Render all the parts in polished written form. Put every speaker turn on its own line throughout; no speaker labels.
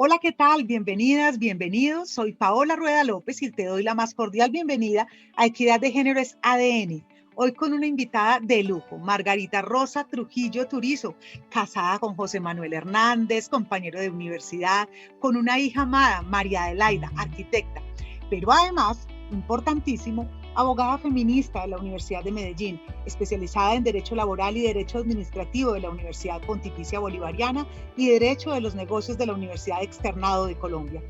Hola, ¿qué tal? Bienvenidas, bienvenidos. Soy Paola Rueda López y te doy la más cordial bienvenida a Equidad de Género es ADN. Hoy con una invitada de lujo, Margarita Rosa Trujillo Turizo, casada con José Manuel Hernández, compañero de universidad, con una hija amada, María Adelaida, arquitecta, pero además, importantísimo, abogada feminista de la Universidad de Medellín, especializada en Derecho Laboral y Derecho Administrativo de la Universidad Pontificia Bolivariana y Derecho de los Negocios de la Universidad Externado de Colombia.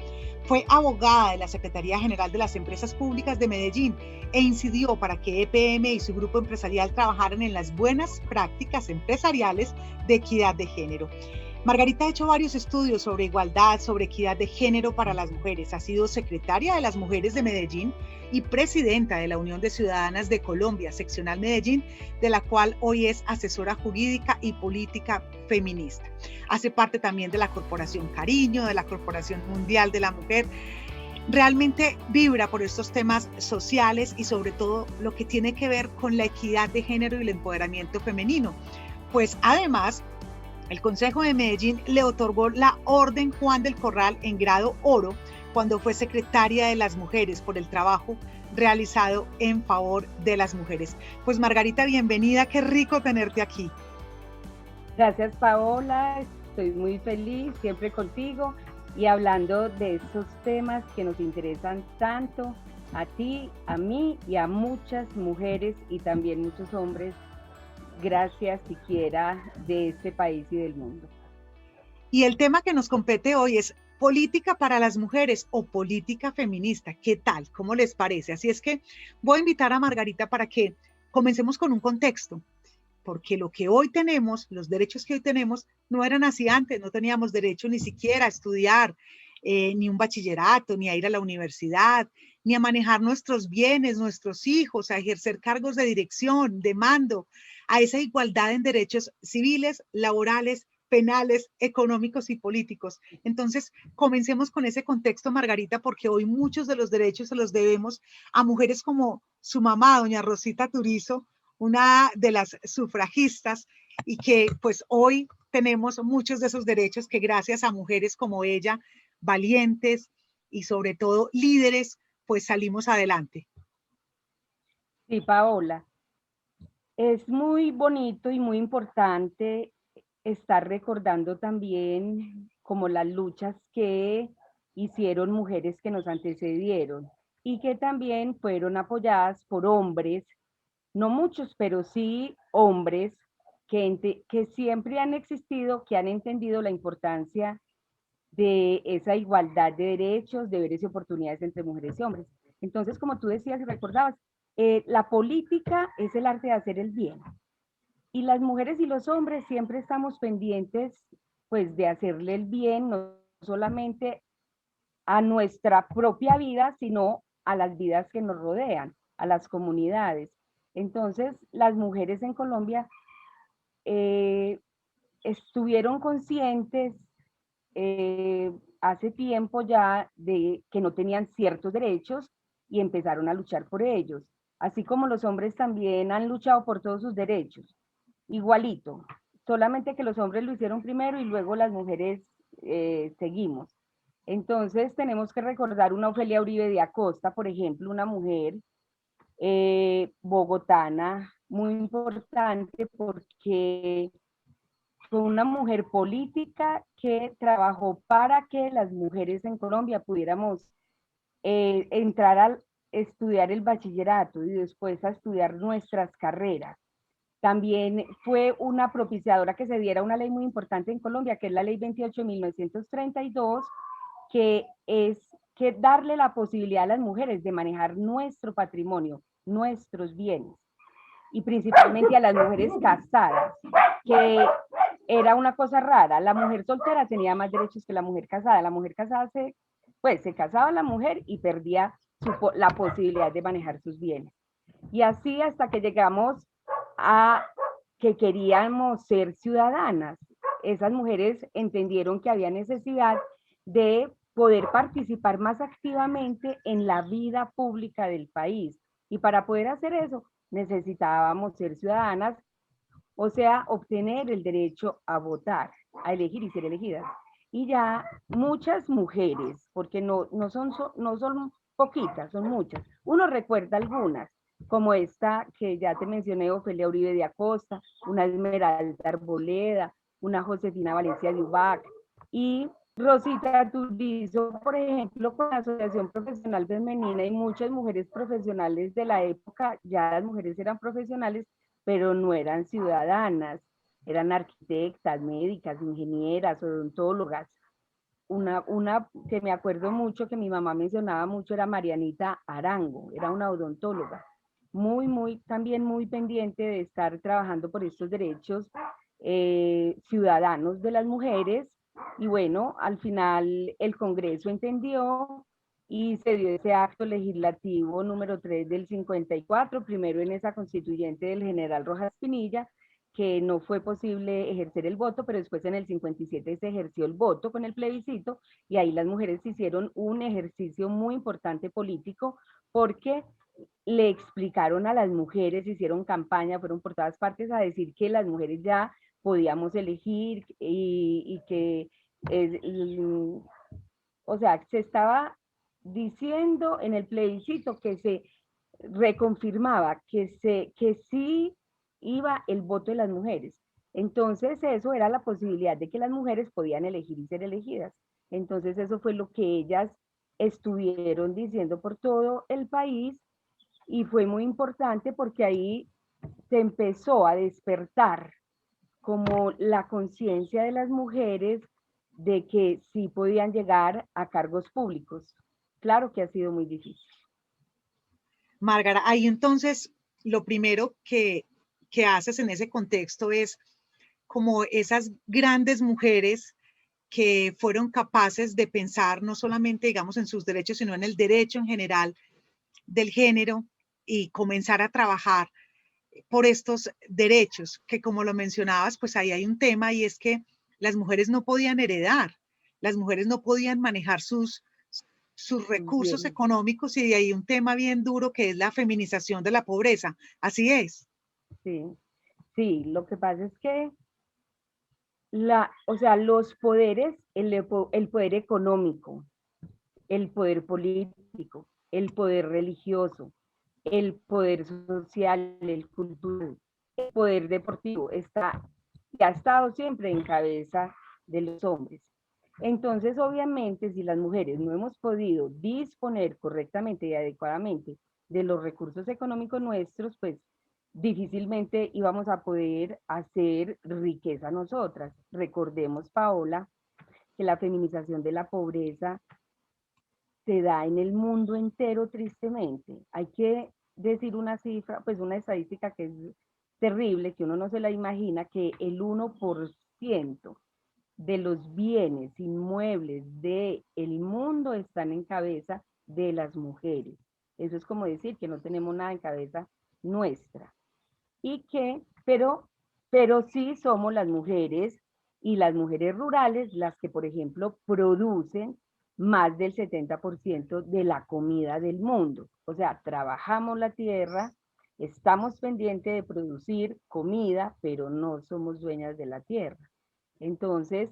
Fue abogada de la Secretaría General de las Empresas Públicas de Medellín e incidió para que EPM y su grupo empresarial trabajaran en las buenas prácticas empresariales de equidad de género. Margarita ha hecho varios estudios sobre igualdad, sobre equidad de género para las mujeres. Ha sido secretaria de las Mujeres de Medellín y presidenta de la Unión de Ciudadanas de Colombia, seccional Medellín, de la cual hoy es asesora jurídica y política feminista. Hace parte también de la Corporación Cariño, de la Corporación Mundial de la Mujer. Realmente vibra por estos temas sociales y sobre todo lo que tiene que ver con la equidad de género y el empoderamiento femenino. Pues además, el Consejo de Medellín le otorgó la Orden Juan del Corral en grado oro cuando fue secretaria de las mujeres por el trabajo realizado en favor de las mujeres. Pues Margarita, bienvenida, qué rico tenerte aquí.
Gracias, Paola. Estoy muy feliz siempre contigo y hablando de esos temas que nos interesan tanto a ti, a mí y a muchas mujeres y también muchos hombres, gracias siquiera de este país y del mundo.
Y el tema que nos compete hoy es política para las mujeres o política feminista. ¿Qué tal? ¿Cómo les parece? Así es que voy a invitar a Margarita para que comencemos con un contexto, porque lo que hoy tenemos, los derechos que hoy tenemos, no eran así antes, no teníamos derecho ni siquiera a estudiar, ni un bachillerato, ni a ir a la universidad, ni a manejar nuestros bienes, nuestros hijos, a ejercer cargos de dirección, de mando, a esa igualdad en derechos civiles, laborales, penales, económicos y políticos. Entonces, comencemos con ese contexto, Margarita, porque hoy muchos de los derechos se los debemos a mujeres como su mamá, doña Rosita Turizo, una de las sufragistas, y que pues hoy tenemos muchos de esos derechos que gracias a mujeres como ella, valientes y sobre todo líderes, pues salimos adelante.
Sí, Paola, es muy bonito y muy importante estar recordando también como las luchas que hicieron mujeres que nos antecedieron y que también fueron apoyadas por hombres, no muchos, pero sí hombres que siempre han existido, que han entendido la importancia de esa igualdad de derechos, deberes y oportunidades entre mujeres y hombres. Entonces, como tú decías y recordabas, la política es el arte de hacer el bien. Y las mujeres y los hombres siempre estamos pendientes, pues, de hacerle el bien, no solamente a nuestra propia vida, sino a las vidas que nos rodean, a las comunidades. Entonces, las mujeres en Colombia eh, estuvieron conscientes eh, hace tiempo ya de que no tenían ciertos derechos y empezaron a luchar por ellos, así como los hombres también han luchado por todos sus derechos, igualito, solamente que los hombres lo hicieron primero y luego las mujeres seguimos. Entonces tenemos que recordar una Ofelia Uribe de Acosta, por ejemplo, una mujer bogotana muy importante porque fue una mujer política que trabajó para que las mujeres en Colombia pudiéramos entrar a estudiar el bachillerato y después a estudiar nuestras carreras. También fue una propiciadora que se diera una ley muy importante en Colombia, que es la ley 28 de 1932, que es que darle la posibilidad a las mujeres de manejar nuestro patrimonio, nuestros bienes, y principalmente a las mujeres casadas, que era una cosa rara. La mujer soltera tenía más derechos que la mujer casada. La mujer casada se casaba la mujer y perdía la posibilidad de manejar sus bienes. Y así hasta que llegamos a que queríamos ser ciudadanas. Esas mujeres entendieron que había necesidad de poder participar más activamente en la vida pública del país. Y para poder hacer eso necesitábamos ser ciudadanas, o sea, obtener el derecho a votar, a elegir y ser elegidas. y ya muchas mujeres, porque no son poquitas, son muchas. Uno recuerda algunas, como esta que ya te mencioné, Ofelia Uribe de Acosta, una Esmeralda Arboleda, una Josefina Valencia de Ubac, y Rosita Turizo, por ejemplo, con la Asociación Profesional Femenina y muchas mujeres profesionales de la época, ya las mujeres eran profesionales, pero no eran ciudadanas, eran arquitectas, médicas, ingenieras, odontólogas. Una que me acuerdo mucho, que mi mamá mencionaba mucho, era Marianita Arango, era una odontóloga, también muy pendiente de estar trabajando por estos derechos ciudadanos de las mujeres. Y bueno, al final el Congreso entendió y se dio ese acto legislativo número 3 del 54, primero en esa constituyente del general Rojas Pinilla, que no fue posible ejercer el voto, pero después en el 57 se ejerció el voto con el plebiscito, y ahí las mujeres hicieron un ejercicio muy importante político, porque le explicaron a las mujeres, hicieron campaña, fueron por todas partes a decir que las mujeres ya podíamos elegir y que, o sea, se estaba diciendo en el plebiscito que se reconfirmaba que sí iba el voto de las mujeres. Entonces eso era la posibilidad de que las mujeres podían elegir y ser elegidas. Entonces eso fue lo que ellas estuvieron diciendo por todo el país, y fue muy importante porque ahí se empezó a despertar como la conciencia de las mujeres de que sí podían llegar a cargos públicos. Claro que ha sido muy difícil.
Márgara, ahí entonces lo primero que haces en ese contexto es como esas grandes mujeres que fueron capaces de pensar no solamente, digamos, en sus derechos, sino en el derecho en general del género y comenzar a trabajar por estos derechos, que como lo mencionabas, pues ahí hay un tema y es que las mujeres no podían heredar, las mujeres no podían manejar sus recursos
Bien.
económicos y de ahí un tema bien duro que es la feminización de la pobreza. Así es.
Sí, sí, lo que pasa es que o sea, los poderes, el poder económico, el poder político, el poder religioso, el poder social, el cultural, el poder deportivo, y ha estado siempre en cabeza de los hombres. Entonces, obviamente, si las mujeres no hemos podido disponer correctamente y adecuadamente de los recursos económicos nuestros, pues difícilmente íbamos a poder hacer riqueza nosotras. Recordemos, Paola, que la feminización de la pobreza se da en el mundo entero, tristemente. Hay que decir una cifra, pues una estadística que es terrible, que uno no se la imagina, que el 1% de los bienes inmuebles del mundo están en cabeza de las mujeres. Eso es como decir que no tenemos nada en cabeza nuestra. Y que, pero sí somos las mujeres, y las mujeres rurales las que, por ejemplo, producen más del 70% de la comida del mundo. O sea, trabajamos la tierra, estamos pendientes de producir comida, pero no somos dueñas de la tierra. Entonces,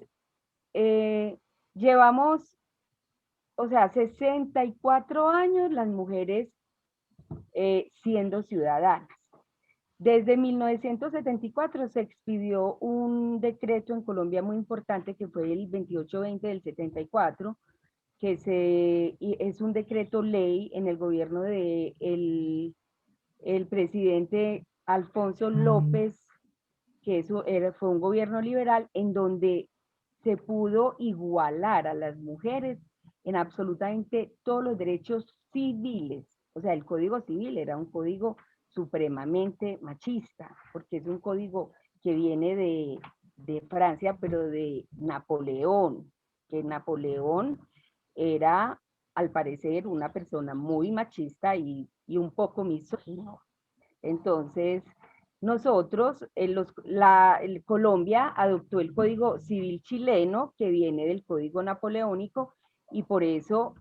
eh, llevamos, o sea, 64 años las mujeres siendo ciudadanas. Desde 1974 se expidió un decreto en Colombia muy importante, que fue el 2820 del 74, es un decreto ley en el gobierno de el presidente Alfonso López, que fue un gobierno liberal en donde se pudo igualar a las mujeres en absolutamente todos los derechos civiles. O sea, el Código Civil era un código supremamente machista, porque es un código que viene de Francia, pero de Napoleón, que Napoleón era, al parecer, una persona muy machista y un poco misógino. Entonces, nosotros, Colombia adoptó el Código Civil chileno, que viene del Código Napoleónico, y por eso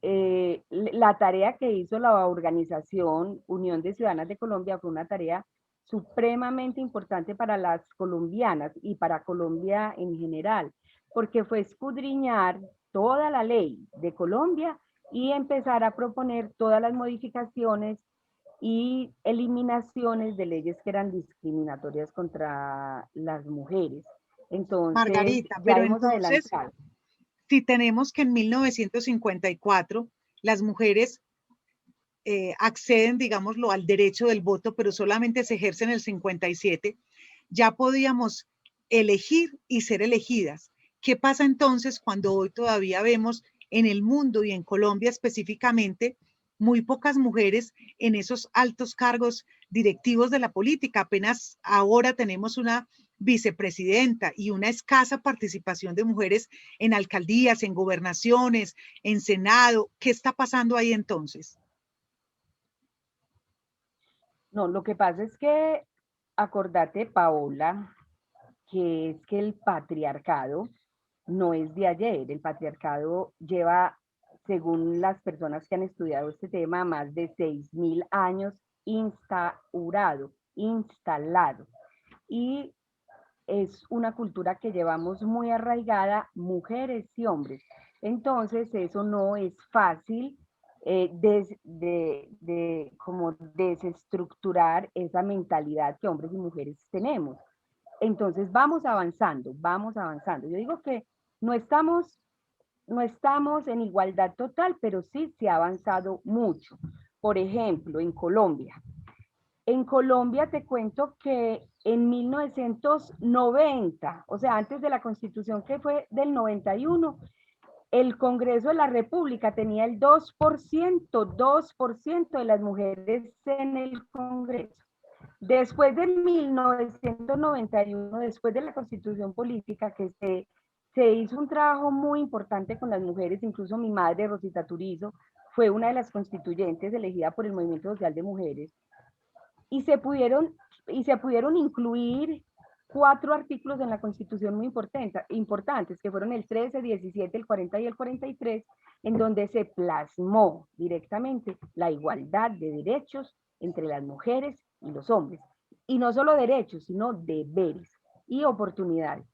la tarea que hizo la organización Unión de Ciudadanas de Colombia fue una tarea supremamente importante para las colombianas y para Colombia en general, porque fue escudriñar toda la ley de Colombia y empezar a proponer todas las modificaciones y eliminaciones de leyes que eran discriminatorias contra las mujeres. Entonces,
Margarita,
ya
pero
hemos
entonces,
adelantado.
si tenemos que en 1954 las mujeres acceden, digámoslo, al derecho del voto, pero solamente se ejerce en el 57, ya podíamos elegir y ser elegidas. ¿Qué pasa entonces cuando hoy todavía vemos en el mundo y en Colombia específicamente muy pocas mujeres en esos altos cargos directivos de la política? Apenas ahora tenemos una vicepresidenta y una escasa participación de mujeres en alcaldías, en gobernaciones, en Senado. ¿Qué está pasando ahí entonces?
No, lo que pasa es que, acordate, Paola, que es que el patriarcado no es de ayer. El patriarcado lleva, según las personas que han estudiado este tema, más de 6.000 años instaurado, instalado. Y es una cultura que llevamos muy arraigada, mujeres y hombres. Entonces, eso no es fácil como desestructurar esa mentalidad que hombres y mujeres tenemos. Entonces, vamos avanzando, vamos avanzando. Yo digo que no estamos, no estamos en igualdad total, pero sí se ha avanzado mucho. Por ejemplo, en Colombia te cuento que en 1990, o sea, antes de la Constitución que fue del 91, el Congreso de la República tenía el 2% de las mujeres en el Congreso. Después de 1991, después de la Constitución Política, que se hizo un trabajo muy importante con las mujeres, incluso mi madre, Rosita Turizo, fue una de las constituyentes elegida por el Movimiento Social de Mujeres, y se pudieron, y se pudieron incluir 4 artículos en la Constitución muy importantes, que fueron el 13, 17, el 40 y el 43, en donde se plasmó directamente la igualdad de derechos entre las mujeres y los hombres. Y no solo derechos, sino deberes y oportunidades.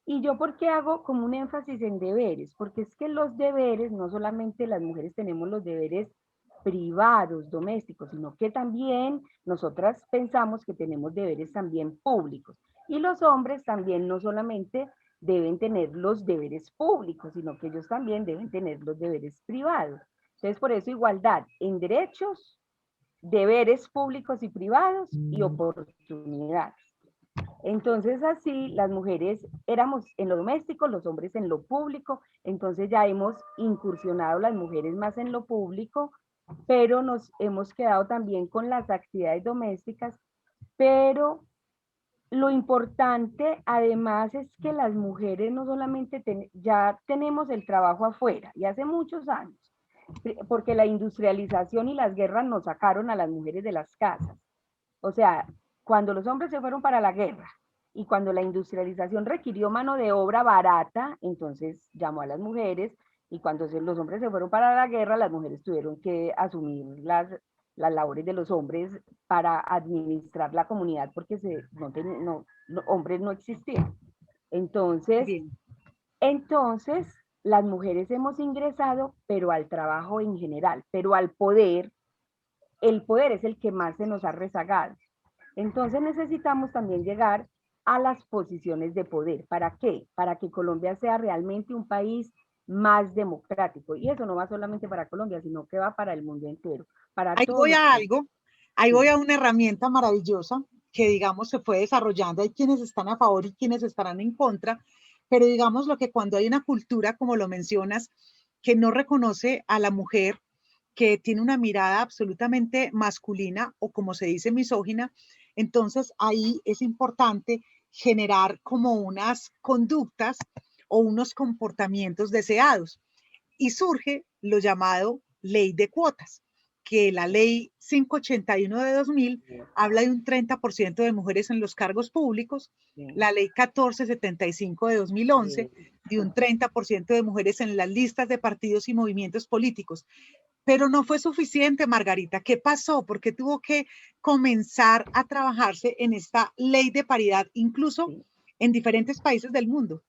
¿Y yo por qué hago como un énfasis en deberes? Porque es que los deberes, no solamente las mujeres tenemos los deberes privados, domésticos, sino que también nosotras pensamos que tenemos deberes también públicos. Y los hombres también no solamente deben tener los deberes públicos, sino que ellos también deben tener los deberes privados. Entonces, por eso igualdad en derechos, deberes públicos y privados y oportunidades. Entonces así las mujeres éramos en lo doméstico, los hombres en lo público, entonces ya hemos incursionado las mujeres más en lo público, pero nos hemos quedado también con las actividades domésticas, pero lo importante además es que las mujeres no solamente ya tenemos el trabajo afuera y hace muchos años, porque la industrialización y las guerras nos sacaron a las mujeres de las casas. O sea, cuando los hombres se fueron para la guerra y cuando la industrialización requirió mano de obra barata, entonces llamó a las mujeres, y cuando los hombres se fueron para la guerra, las mujeres tuvieron que asumir las labores de los hombres para administrar la comunidad porque hombres no existían. Entonces,
Bien.
entonces, las mujeres hemos ingresado, pero al trabajo en general, pero al poder, el poder es el que más se nos ha rezagado. Entonces necesitamos también llegar a las posiciones de poder. ¿Para qué? Para que Colombia sea realmente un país más democrático. Y eso no va solamente para Colombia, sino que va para el mundo entero, para
Ahí
todos
voy
los
a
países.
algo, ahí voy
Sí,
a una herramienta maravillosa que, digamos, se fue desarrollando. Hay quienes están a favor y quienes estarán en contra, pero digamos lo que cuando hay una cultura, como lo mencionas, que no reconoce a la mujer, que tiene una mirada absolutamente masculina o como se dice misógina, entonces ahí es importante generar como unas conductas o unos comportamientos deseados. Y surge lo llamado ley de cuotas, que la ley 581 de 2000 habla de un 30% de mujeres en los cargos públicos,
sí,
la ley 1475 de 2011
sí.
de un 30% de mujeres en las listas de partidos y movimientos políticos. Pero no fue suficiente, Margarita. ¿Qué pasó? Porque tuvo que comenzar a trabajarse en esta ley de paridad, incluso
Sí.
en diferentes países del mundo.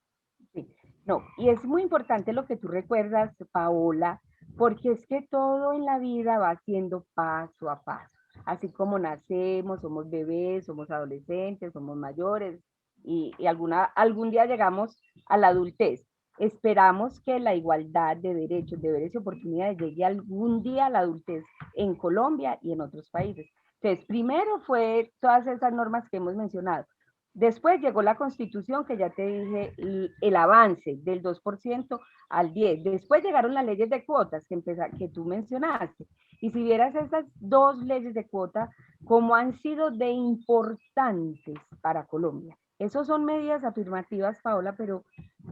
Sí. No, y es muy importante lo que tú recuerdas, Paola, porque es que todo en la vida va siendo paso a paso. Así como nacemos, somos bebés, somos adolescentes, somos mayores y algún día llegamos a la adultez. Esperamos que la igualdad de derechos, deberes y oportunidades llegue algún día a la adultez en Colombia y en otros países. Entonces, primero fue todas esas normas que hemos mencionado. Después llegó la Constitución, que ya te dije, el avance del 2% al 10%. Después llegaron las leyes de cuotas que tú mencionaste. Y si vieras esas dos leyes de cuota, cómo han sido de importantes para Colombia. Esas son medidas afirmativas, Paola, pero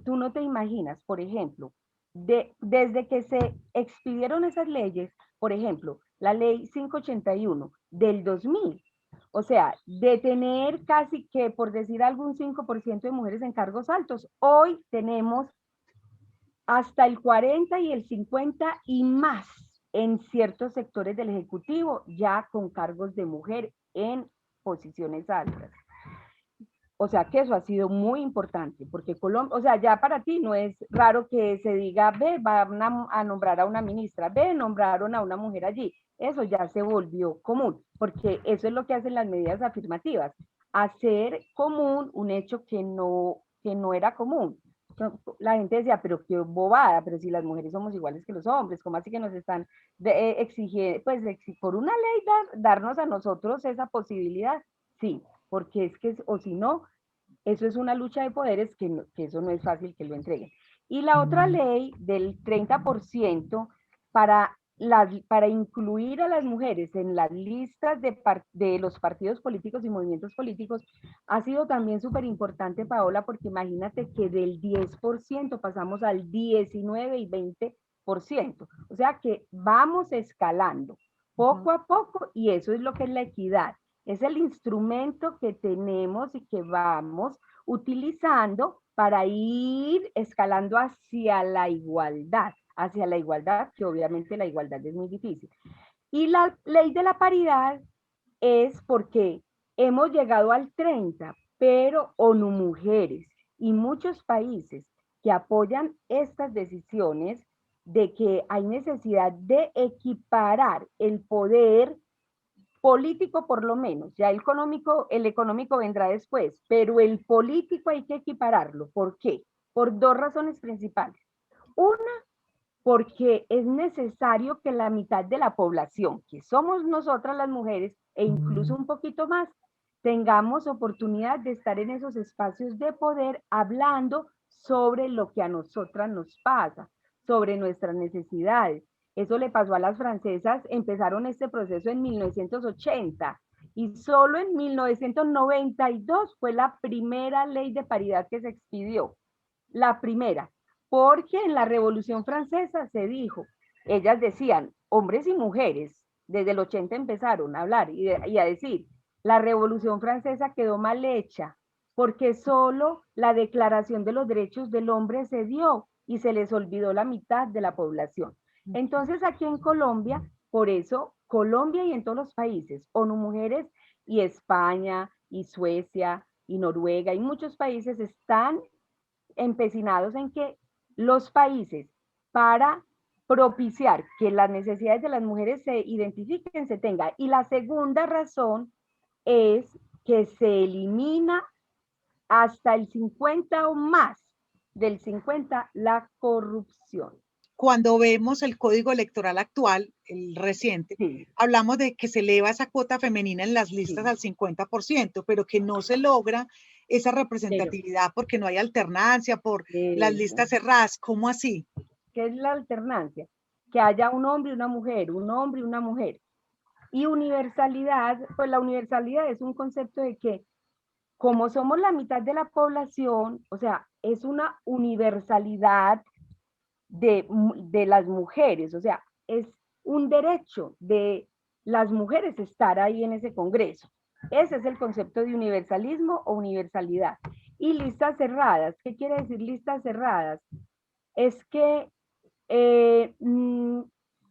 tú no te imaginas, por ejemplo, desde que se expidieron esas leyes, por ejemplo, la ley 581 del 2000, o sea, de tener casi que, por decir algún 5% de mujeres en cargos altos, hoy tenemos hasta el 40 y el 50 y más en ciertos sectores del Ejecutivo, ya con cargos de mujer en posiciones altas. O sea que eso ha sido muy importante, porque Colombia, o sea, ya para ti no es raro que se diga, ve, van a nombrar a una ministra, ve, nombraron a una mujer allí. Eso ya se volvió común, porque eso es lo que hacen las medidas afirmativas, hacer común un hecho que no era común. La gente decía, pero qué bobada, pero si las mujeres somos iguales que los hombres, ¿cómo así que nos están exigiendo, pues por una ley darnos a nosotros esa posibilidad? Sí, porque es que, o si no, eso es una lucha de poderes que eso no es fácil que lo entreguen. Y la otra ley del 30% para incluir a las mujeres en las listas de los partidos políticos y movimientos políticos ha sido también súper importante, Paola, porque imagínate que del 10% pasamos al 19 y 20%. O sea que vamos escalando poco a poco y eso es lo que es la equidad. Es el instrumento que tenemos y que vamos utilizando para ir escalando hacia la igualdad, que obviamente la igualdad es muy difícil. Y la ley de la paridad es porque hemos llegado al 30, pero ONU Mujeres y muchos países que apoyan estas decisiones de que hay necesidad de equiparar el poder político por lo menos, ya el económico vendrá después, pero el político hay que equipararlo. ¿Por qué? Por dos razones principales. Una, porque es necesario que la mitad de la población, que somos nosotras las mujeres, e incluso un poquito más, tengamos oportunidad de estar en esos espacios de poder hablando sobre lo que a nosotras nos pasa, sobre nuestras necesidades. Eso le pasó a las francesas, empezaron este proceso en 1980 y solo en 1992 fue la primera ley de paridad que se expidió. La primera, porque en la Revolución Francesa se dijo, ellas decían, hombres y mujeres, desde el 80 empezaron a hablar y a decir, la Revolución Francesa quedó mal hecha, porque solo la Declaración de los Derechos del Hombre se dio y se les olvidó la mitad de la población. Entonces aquí en Colombia, por eso Colombia y en todos los países, ONU Mujeres y España y Suecia y Noruega y muchos países están empecinados en que los países, para propiciar que las necesidades de las mujeres se identifiquen, se tenga. Y la segunda razón es que se elimina hasta el 50 o más del 50 la corrupción.
Cuando vemos el código electoral actual, el reciente,
Sí,
hablamos de que se eleva esa cuota femenina en las listas
sí,
al 50%, pero que no se logra esa
pero
representatividad porque no hay alternancia por las
eso,
listas cerradas. ¿Cómo así?
¿qué es la alternancia? Que haya un hombre y una mujer, un hombre y una mujer. Y universalidad, pues la universalidad es un concepto de que como somos la mitad de la población, o sea, es una universalidad de las mujeres, o sea, es un derecho de las mujeres estar ahí en ese congreso. Ese es el concepto de universalismo o universalidad. Y listas cerradas, ¿qué quiere decir listas cerradas? Es que eh,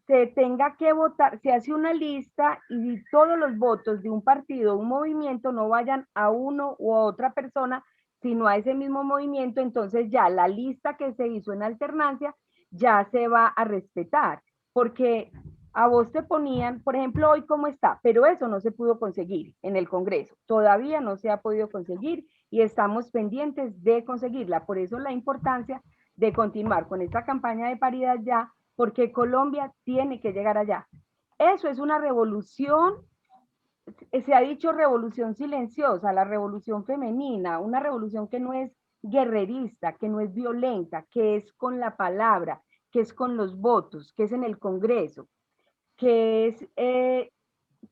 se tenga que votar, se hace una lista y todos los votos de un partido, un movimiento, no vayan a uno u a otra persona, sino a ese mismo movimiento, entonces ya la lista que se hizo en alternancia ya se va a respetar, porque a vos te ponían, por ejemplo, hoy cómo está, pero eso no se pudo conseguir en el Congreso, todavía no se ha podido conseguir y estamos pendientes de conseguirla, por eso la importancia de continuar con esta campaña de paridad ya, porque Colombia tiene que llegar allá. Eso es una revolución, se ha dicho revolución silenciosa, la revolución femenina, una revolución que no es guerrerista, que no es violenta, que es con la palabra, que es con los votos, que es en el Congreso, que es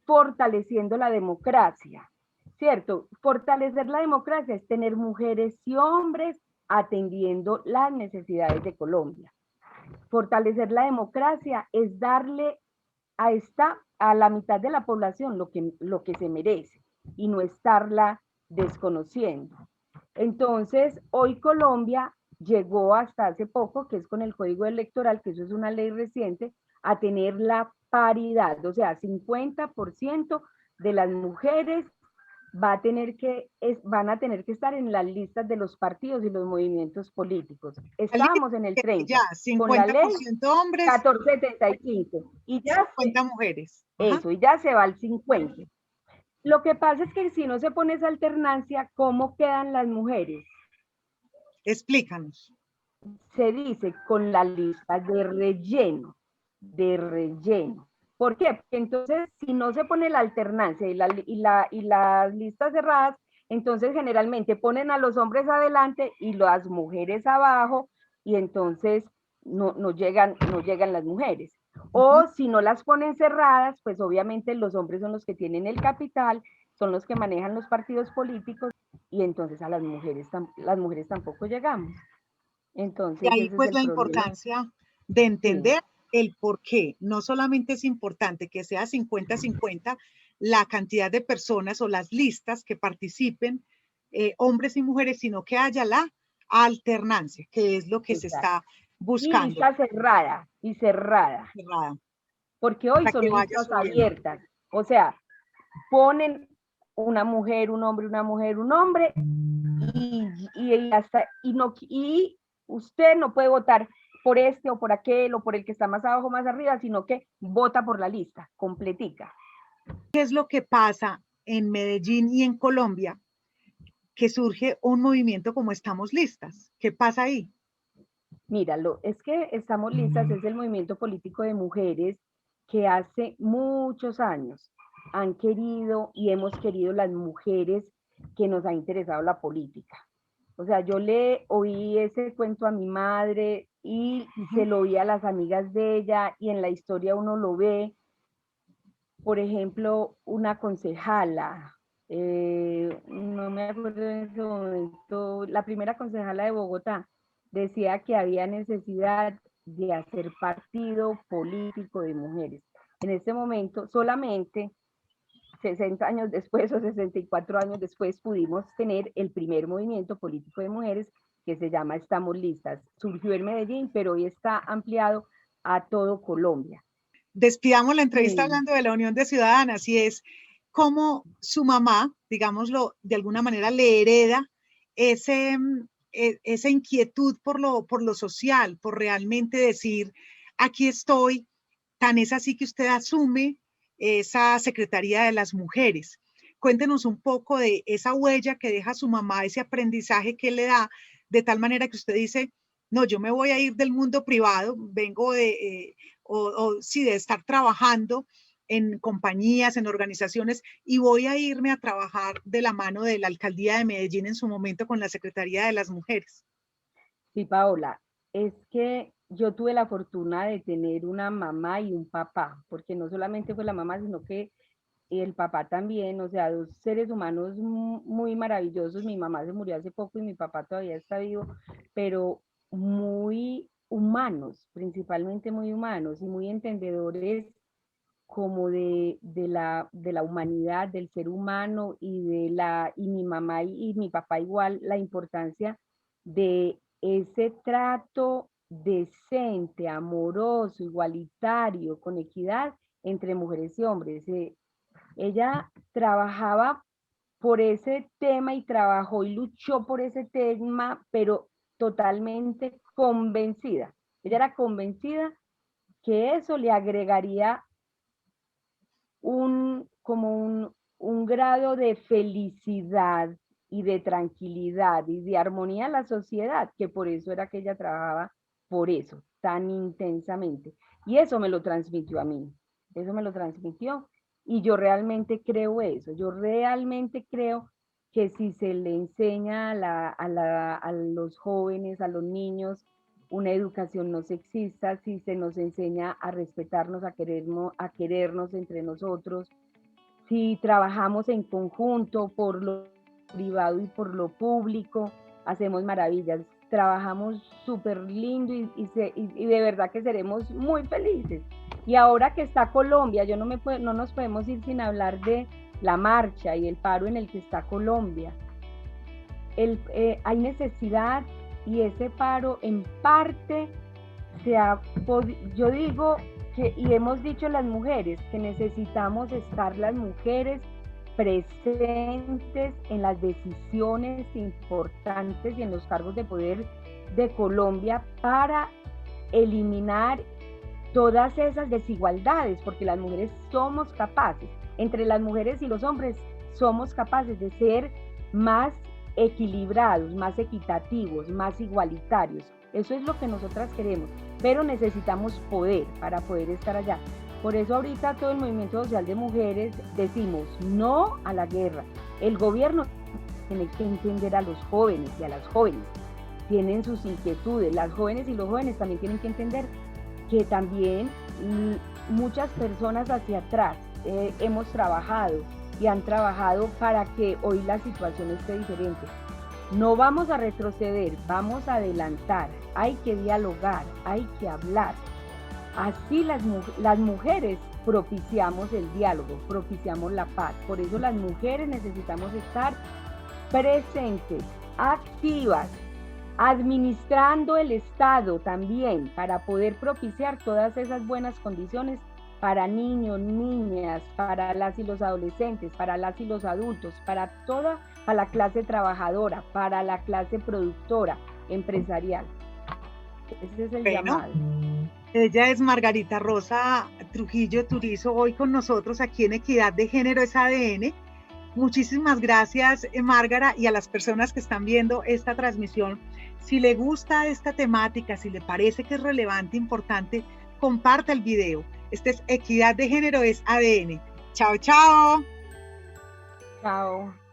fortaleciendo la democracia, ¿cierto? Fortalecer la democracia es tener mujeres y hombres atendiendo las necesidades de Colombia. Fortalecer la democracia es darle a la mitad de la población lo que se merece y no estarla desconociendo. Entonces, hoy Colombia llegó hasta hace poco, que es con el Código Electoral, que eso es una ley reciente, a tener la paridad, o sea, 50% de las mujeres van a tener que estar en las listas de los partidos y los movimientos políticos. Estábamos en el
Ya,
30, con la ley
50% hombres,
1475, y ya
50 mujeres. Ajá.
eso, y ya se va al 50. Lo que pasa es que si no se pone esa alternancia, ¿cómo quedan las mujeres?
Explícanos.
Se dice con la lista de relleno, de relleno. ¿Por qué? Porque entonces, si no se pone la alternancia y las listas cerradas, entonces generalmente ponen a los hombres adelante y las mujeres abajo, y entonces no llegan las mujeres. O si no las ponen cerradas, pues obviamente los hombres son los que tienen el capital, son los que manejan los partidos políticos, y entonces a las mujeres tampoco llegamos.
Y
Entonces,
ahí
ese es
pues
el
la
problema.
importancia de
Sí,
entender el por qué. No solamente es importante que sea 50-50 la cantidad de personas o las listas que participen, hombres y mujeres, sino que haya la alternancia, que es lo que se
exacto.
está
Y
buscando.
lista cerrada, y cerrada,
Cerrada,
porque hoy
para que
son
vaya
listas
subiendo.
abiertas. O sea, ponen una mujer, un hombre, una mujer, un hombre, y usted no puede votar por este o por aquel o por el que está más abajo, más arriba, sino que vota por la lista completica.
¿Qué es lo que pasa en Medellín y en Colombia? Que surge un movimiento como Estamos Listas. ¿Qué pasa ahí?
Míralo, es que Estamos Listas es el movimiento político de mujeres que hace muchos años han querido y hemos querido las mujeres que nos ha interesado la política. O sea, yo le oí ese cuento a mi madre y se lo oí a las amigas de ella, y en la historia uno lo ve. Por ejemplo, una concejala, no me acuerdo en ese momento, la primera concejala de Bogotá decía que había necesidad de hacer partido político de mujeres. En este momento, solamente 60 años después o 64 años después, pudimos tener el primer movimiento político de mujeres, que se llama Estamos Listas. Surgió en Medellín, pero hoy está ampliado a todo Colombia.
Despidamos la entrevista
Sí.
hablando de la Unión de Ciudadanas y es cómo su mamá, digámoslo, de alguna manera le hereda ese, esa inquietud por lo social, por realmente decir, aquí estoy. Tan es así que usted asume esa Secretaría de las Mujeres. Cuéntenos un poco de esa huella que deja su mamá, ese aprendizaje que le da, de tal manera que usted dice, no, yo me voy a ir del mundo privado, vengo o sí, de estar trabajando en compañías, en organizaciones, y voy a irme a trabajar de la mano de la alcaldía de Medellín en su momento con la Secretaría de las Mujeres.
Sí, Paola, es que yo tuve la fortuna de tener una mamá y un papá, porque no solamente fue la mamá, sino que el papá también, o sea, dos seres humanos muy maravillosos. Mi mamá se murió hace poco y mi papá todavía está vivo, pero muy humanos, principalmente muy humanos y muy entendedores como de la humanidad, del ser humano, y mi mamá y mi papá igual, la importancia de ese trato decente, amoroso, igualitario, con equidad entre mujeres y hombres. Ella trabajaba por ese tema y trabajó y luchó por ese tema, pero totalmente convencida. Ella era convencida que eso le agregaría un grado de felicidad y de tranquilidad y de armonía en la sociedad, que por eso era que ella trabajaba por eso, tan intensamente. Y eso me lo transmitió a mí, eso me lo transmitió. Y yo realmente creo eso, yo realmente creo que si se le enseña a los jóvenes, a los niños, una educación no sexista, si se nos enseña a respetarnos, a querernos entre nosotros, si trabajamos en conjunto por lo privado y por lo público, hacemos maravillas. Trabajamos súper lindo y de verdad que seremos muy felices. Y ahora que está Colombia, no nos podemos ir sin hablar de la marcha y el paro en el que está Colombia. Hay necesidad y ese paro en parte yo digo que, y hemos dicho las mujeres, que necesitamos estar las mujeres presentes en las decisiones importantes y en los cargos de poder de Colombia para eliminar todas esas desigualdades, porque las mujeres somos capaces, entre las mujeres y los hombres, somos capaces de ser más equilibrados, más equitativos, más igualitarios. Eso es lo que nosotras queremos, pero necesitamos poder para poder estar allá. Por eso ahorita todo el movimiento social de mujeres decimos no a la guerra. El gobierno tiene que entender a los jóvenes y a las jóvenes. Tienen sus inquietudes. Las jóvenes y los jóvenes también tienen que entender que también muchas personas hacia atrás hemos trabajado y han trabajado para que hoy la situación esté diferente. No vamos a retroceder, vamos a adelantar, hay que dialogar, hay que hablar. Así las mujeres propiciamos el diálogo, propiciamos la paz. Por eso las mujeres necesitamos estar presentes, activas, administrando el Estado también para poder propiciar todas esas buenas condiciones para niños, niñas, para las y los adolescentes, para las y los adultos, para la clase trabajadora, para la clase productora, empresarial. Ese es el llamado.
Ella es Margarita Rosa Trujillo Turizo, hoy con nosotros aquí en Equidad de Género es ADN. Muchísimas gracias, Márgara, y a las personas que están viendo esta transmisión. Si le gusta esta temática, si le parece que es relevante, importante, comparta el video. Este es Equidad de Género es ADN. Chao, chao.
Chao.